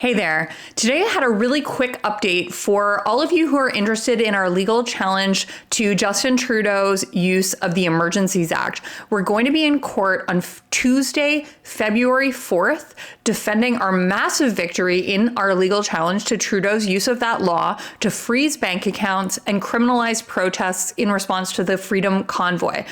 Hey there. Today I had a really quick update for all of you who are interested in our legal challenge to Justin Trudeau's use of the Emergencies Act. We're going to be in court on Tuesday, February 4th, defending our massive victory in our legal challenge to Trudeau's use of that law to freeze bank accounts and criminalize protests in response to the Freedom Convoy.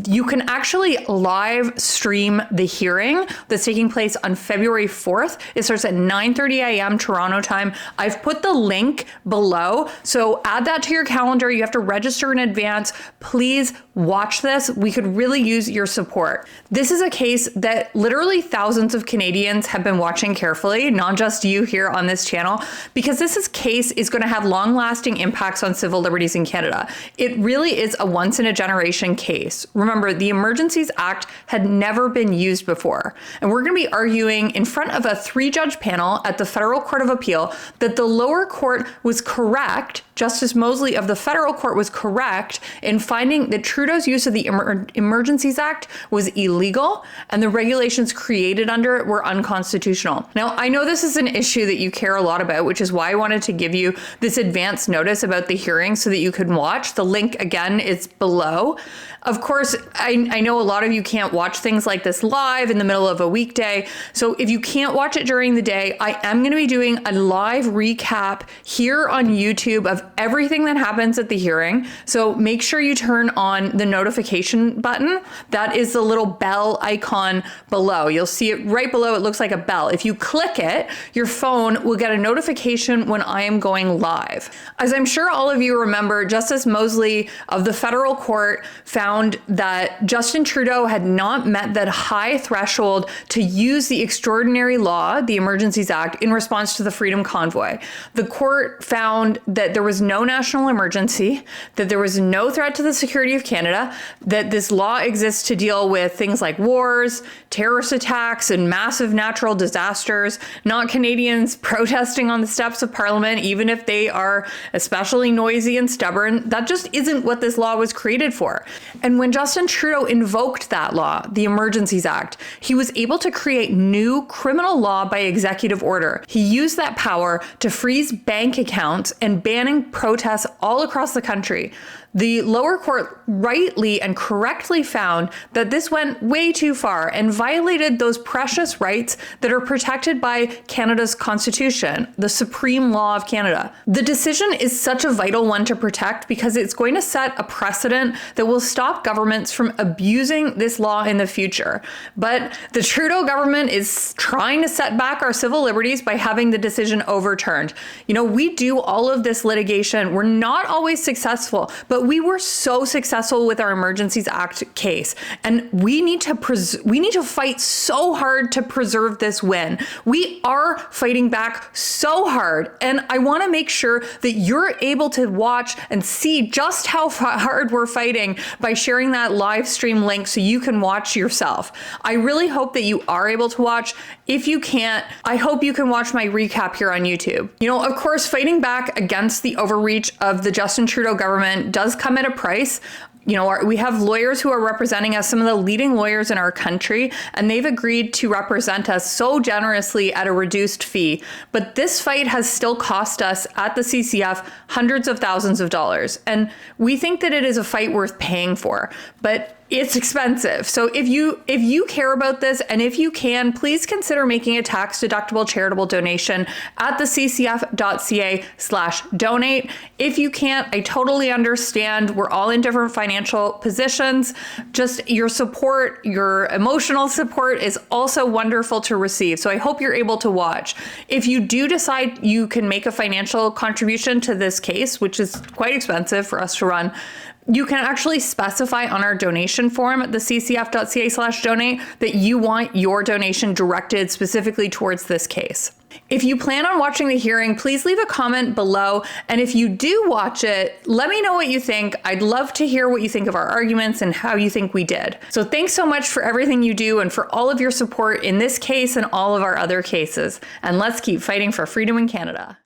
You can actually live stream the hearing that's taking place on February 4th. It starts at 9:30 a.m. Toronto time. I've put the link below, so add that to your calendar. You have to register in advance. Please watch this. We could really use your support. This is a case that literally thousands of Canadians have been watching carefully, not just you here on this channel, because case is going to have long-lasting impacts on civil liberties in Canada. It really is a once-in-a-generation case. Remember, the Emergencies Act had never been used before, and we're going to be arguing in front of a 3-judge panel at the Federal Court of Appeal that the lower court was correct. Justice Mosley of the federal court was correct in finding that Trudeau's use of the Emergencies Act was illegal and the regulations created under it were unconstitutional. Now, I know this is an issue that you care a lot about, which is why I wanted to give you this advance notice about the hearing so that you could watch. The link, again, is below. Of course, I know a lot of you can't watch things like this live in the middle of a weekday. So if you can't watch it during the day, I am going to be doing a live recap here on YouTube of everything that happens at the hearing. So make sure you turn on the notification button. That is the little bell icon below. You'll see it right below. It looks like a bell. If you click it, your phone will get a notification when I am going live. As I'm sure all of you remember, Justice Mosley of the federal court found that Justin Trudeau had not met that high threshold to use the extraordinary law, the Emergencies Act, in response to the Freedom Convoy. The court found that there was no national emergency, that there was no threat to the security of Canada, that this law exists to deal with things like wars, terrorist attacks, and massive natural disasters, not Canadians protesting on the steps of Parliament, even if they are especially noisy and stubborn. That just isn't what this law was created for. And when Justin Trudeau invoked that law, the Emergencies Act, he was able to create new criminal law by executive order. He used that power to freeze bank accounts and banning protests all across the country. The lower court rightly and correctly found that this went way too far and violated those precious rights that are protected by Canada's Constitution, the supreme law of Canada. The decision is such a vital one to protect because it's going to set a precedent that will stop governments from abusing this law in the future. But the Trudeau government is trying to set back our civil liberties by having the decision overturned. You know, we do all of this litigation. We're not always successful, but we were so successful with our Emergencies Act case, and we need to fight so hard to preserve this win. We are fighting back so hard, and I want to make sure that you're able to watch and see just how hard we're fighting by sharing that live stream link so you can watch yourself. I really hope that you are able to watch. If you can't, I hope you can watch my recap here on YouTube. You know, of course, fighting back against the overreach of the Justin Trudeau government does come at a price. You know, we have lawyers who are representing us, some of the leading lawyers in our country, and they've agreed to represent us so generously at a reduced fee. But this fight has still cost us at the CCF hundreds of thousands of dollars. And we think that it is a fight worth paying for. But it's expensive. So if you care about this, and if you can, please consider making a tax-deductible charitable donation at the ccf.ca/donate. If you can't, I totally understand. We're all in different financial positions. Just your support, your emotional support is also wonderful to receive. So I hope you're able to watch. If you do decide you can make a financial contribution to this case, which is quite expensive for us to run, you can actually specify on our donation form at the ccf.ca/donate that you want your donation directed specifically towards this case. If you plan on watching the hearing, please leave a comment below. And if you do watch it, let me know what you think. I'd love to hear what you think of our arguments and how you think we did. So thanks so much for everything you do and for all of your support in this case and all of our other cases. And let's keep fighting for freedom in Canada.